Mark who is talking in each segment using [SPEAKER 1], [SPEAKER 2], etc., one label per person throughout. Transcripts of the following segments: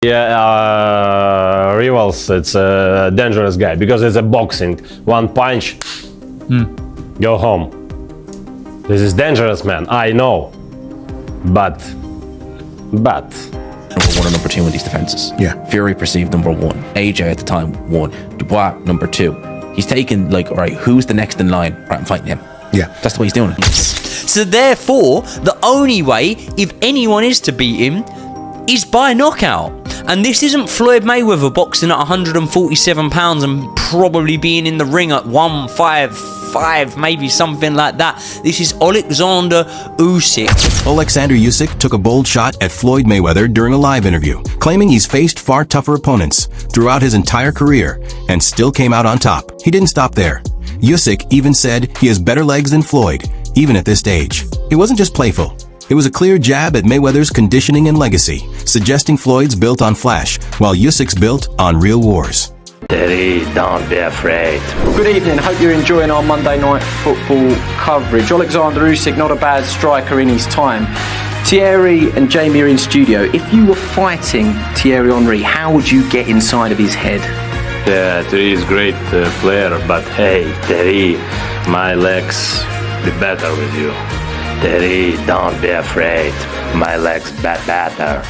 [SPEAKER 1] Yeah, rivals, it's a dangerous guy because it's a boxing. One punch, go home. This is dangerous, man. I know, but.
[SPEAKER 2] Number one and number two in these defenses.
[SPEAKER 3] Yeah.
[SPEAKER 2] Fury perceived number one. AJ at the time one. Dubois number two. He's taken like, all right, who's the next in line? Right, I'm fighting him.
[SPEAKER 3] Yeah.
[SPEAKER 2] That's the way he's doing it.
[SPEAKER 4] So therefore, the only way, if anyone is to beat him, is by knockout. And this isn't Floyd Mayweather boxing at 147 pounds and probably being in the ring at 155, maybe something like that. This is Oleksandr Usyk.
[SPEAKER 5] Oleksandr Usyk took a bold shot at Floyd Mayweather during a live interview, claiming he's faced far tougher opponents throughout his entire career and still came out on top. He didn't stop there. Usyk even said he has better legs than Floyd, even at this stage. It wasn't just playful. It was a clear jab at Mayweather's conditioning and legacy, suggesting Floyd's built on flash, while Usyk's built on real wars.
[SPEAKER 1] Daddy, don't be afraid.
[SPEAKER 6] Good evening, hope you're enjoying our Monday night football coverage. Oleksandr Usyk, not a bad striker in his time. Thierry and Jamie are in studio. If you were fighting Thierry Henry, how would you get inside of his head?
[SPEAKER 1] Yeah, Terry is a great player, but hey, Terry, my legs be better with you. Terry, don't be afraid. My legs better.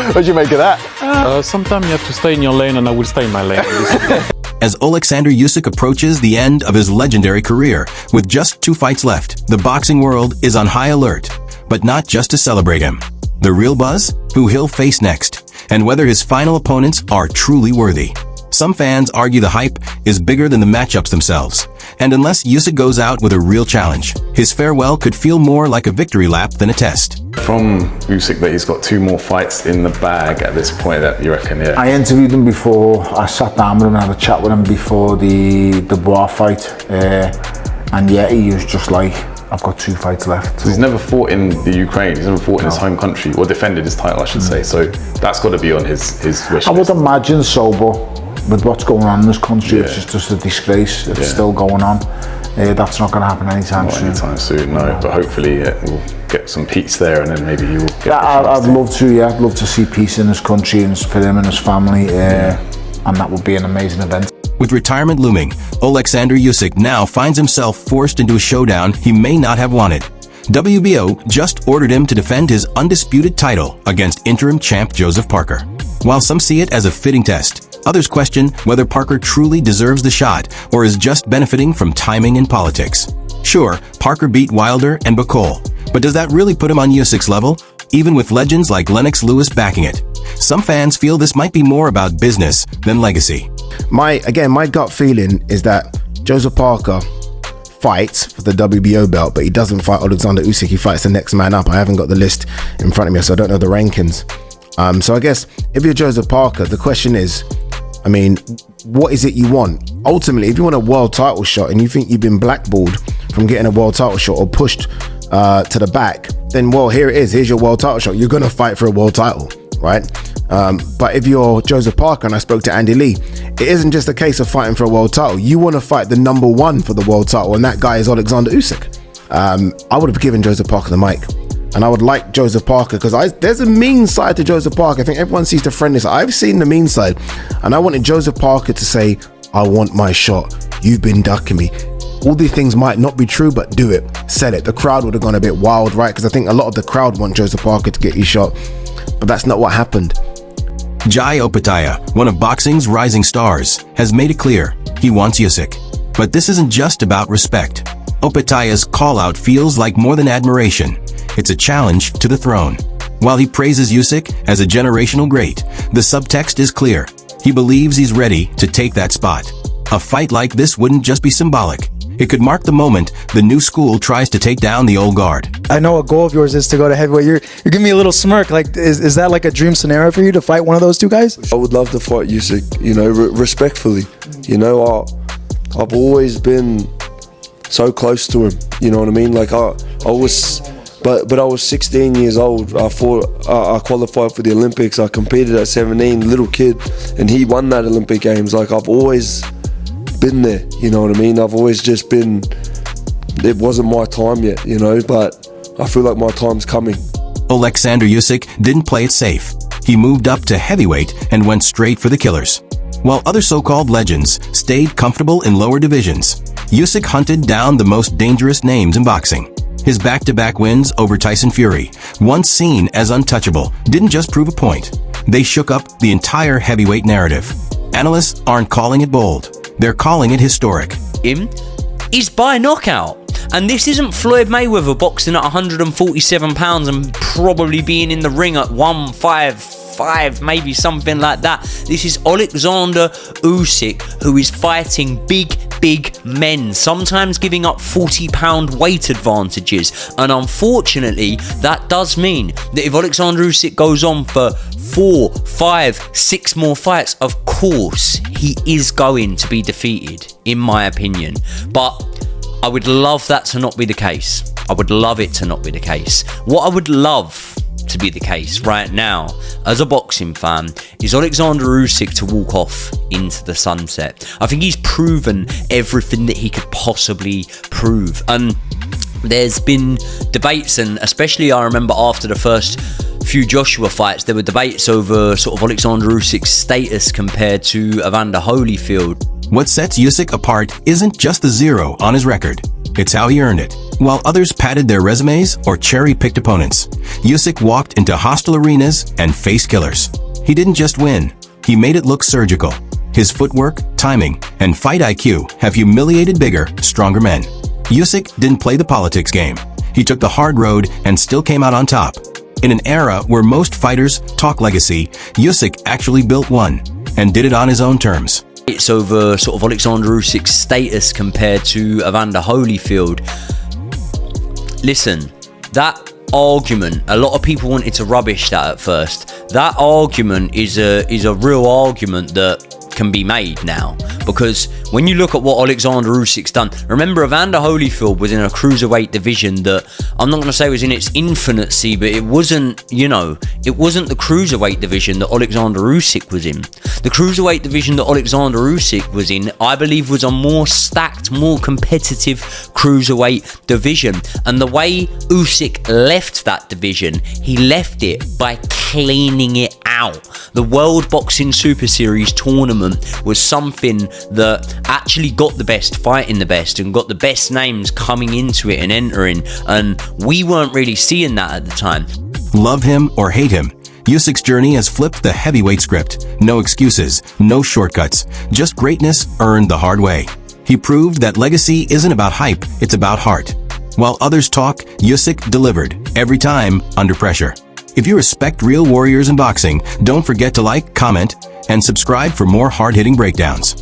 [SPEAKER 3] What'd you make of that?
[SPEAKER 7] Sometimes you have to stay in your lane, and I will stay in my lane.
[SPEAKER 5] As Oleksandr Usyk approaches the end of his legendary career, with just 2 fights left, the boxing world is on high alert, but not just to celebrate him. The real buzz? Who he'll face next, and whether his final opponents are truly worthy. Some fans argue the hype is bigger than the matchups themselves, and unless Usyk goes out with a real challenge, his farewell could feel more like a victory lap than a test.
[SPEAKER 8] From Usyk that he's got 2 more fights in the bag at this point, that you reckon, yeah?
[SPEAKER 9] I interviewed him before. I sat down with him and had a chat with him before the Dubois fight, and yeah, he was just like, I've got 2 fights left.
[SPEAKER 8] So he's never fought in the Ukraine, he's never fought in his home country, or defended his title, I should say, so that's got to be on his wish list.
[SPEAKER 9] I would imagine so, but with what's going on in this country, it's just a disgrace. It's still going on. That's not going to happen anytime soon.
[SPEAKER 8] Anytime soon, no. But hopefully we'll get some peace there, and then maybe he will get
[SPEAKER 9] I'd love to, yeah. I'd love to see peace in this country and for him and his family, and that would be an amazing event.
[SPEAKER 5] With retirement looming, Oleksandr Usyk now finds himself forced into a showdown he may not have wanted. WBO just ordered him to defend his undisputed title against interim champ Joseph Parker. While some see it as a fitting test, others question whether Parker truly deserves the shot or is just benefiting from timing and politics. Sure, Parker beat Wilder and Bacall, but does that really put him on Usyk's level, even with legends like Lennox Lewis backing it? Some fans feel this might be more about business than legacy.
[SPEAKER 3] My gut feeling is that Joseph Parker fights for the WBO belt, but he doesn't fight Oleksandr Usyk. He fights the next man up. I haven't got the list in front of me, so I don't know the rankings. So I guess if you're Joseph Parker, the question is, I mean, what is it you want? Ultimately, if you want a world title shot and you think you've been blackballed from getting a world title shot or pushed to the back, then well, here it is. Here's your world title shot. You're going to fight for a world title, right? But if you're Joseph Parker, and I spoke to Andy Lee, it isn't just a case of fighting for a world title. You want to fight the number 1 for the world title, and that guy is Oleksandr Usyk. I would have given Joseph Parker the mic. And I would like Joseph Parker, because there's a mean side to Joseph Parker. I think everyone sees the friendly side. I've seen the mean side. And I wanted Joseph Parker to say, I want my shot. You've been ducking me. All these things might not be true, but do it. Sell it. The crowd would have gone a bit wild, right? Because I think a lot of the crowd want Joseph Parker to get his shot. But that's not what happened.
[SPEAKER 5] Jai Opetaya, one of boxing's rising stars, has made it clear he wants Usyk. But this isn't just about respect. Opetaya's call-out feels like more than admiration. It's a challenge to the throne. While he praises Usyk as a generational great, the subtext is clear. He believes he's ready to take that spot. A fight like this wouldn't just be symbolic. It could mark the moment the new school tries to take down the old guard.
[SPEAKER 10] I know a goal of yours is to go to heavyweight. You're giving me a little smirk. Like, is that like a dream scenario for you to fight one of those 2 guys?
[SPEAKER 11] I would love to fight Usyk, you know, respectfully. You know, I've always been so close to him. You know what I mean? Like I was. But I was 16 years old. I qualified for the Olympics. I competed at 17, little kid, and he won that Olympic Games. Like, I've always been there, you know what I mean? I've always just been, it wasn't my time yet, you know, but I feel like my time's coming.
[SPEAKER 5] Oleksandr Usyk didn't play it safe. He moved up to heavyweight and went straight for the killers. While other so-called legends stayed comfortable in lower divisions, Usyk hunted down the most dangerous names in boxing. His back-to-back wins over Tyson Fury, once seen as untouchable, didn't just prove a point. They shook up the entire heavyweight narrative. Analysts aren't calling it bold. They're calling it historic.
[SPEAKER 4] Is by knockout. And this isn't Floyd Mayweather boxing at 147 pounds and probably being in the ring at 155, maybe something like that. This is Oleksandr Usyk, who is fighting big men, sometimes giving up 40-pound weight advantages. And unfortunately, that does mean that if Oleksandr Usyk goes on for 4, 5, 6 more fights, of course, he is going to be defeated, in my opinion. But I would love that to not be the case. I would love it to not be the case. What I would love to be the case right now, as a boxing fan, is Oleksandr Usyk to walk off into the sunset. I think he's proven everything that he could possibly prove. And there's been debates, and especially I remember after the first few Joshua fights, there were debates over sort of Oleksandr Usyk's status compared to Evander Holyfield.
[SPEAKER 5] What sets Usyk apart isn't just the 0 on his record. It's how he earned it. While others padded their resumes or cherry-picked opponents, Usyk walked into hostile arenas and faced killers. He didn't just win, he made it look surgical. His footwork, timing, and fight IQ have humiliated bigger, stronger men. Usyk didn't play the politics game. He took the hard road and still came out on top. In an era where most fighters talk legacy, Usyk actually built one, and did it on his own terms.
[SPEAKER 4] It's over sort of Oleksandr Usyk's status compared to Evander Holyfield. Listen, that argument, a lot of people wanted to rubbish that at first. That argument is a real argument that can be made now, because when you look at what Oleksandr Usyk's done, remember Evander Holyfield was in a cruiserweight division that I'm not going to say was in its infancy, but it wasn't, it wasn't the cruiserweight division that Oleksandr Usyk was in. The cruiserweight division that Oleksandr Usyk was in, I believe, was a more stacked, more competitive cruiserweight division. And the way Usyk left that division, he left it by cleaning it out. The World Boxing Super Series tournament was something that actually got the best fighting the best and got the best names coming into it and entering, and we weren't really seeing that at the time.
[SPEAKER 5] Love him or hate him, Usyk's journey has flipped the heavyweight script. No excuses, no shortcuts, just greatness earned the hard way. He proved that legacy isn't about hype, it's about heart. While others talk, Usyk delivered, every time under pressure. If you respect real warriors in boxing, don't forget to like, comment, and subscribe for more hard-hitting breakdowns.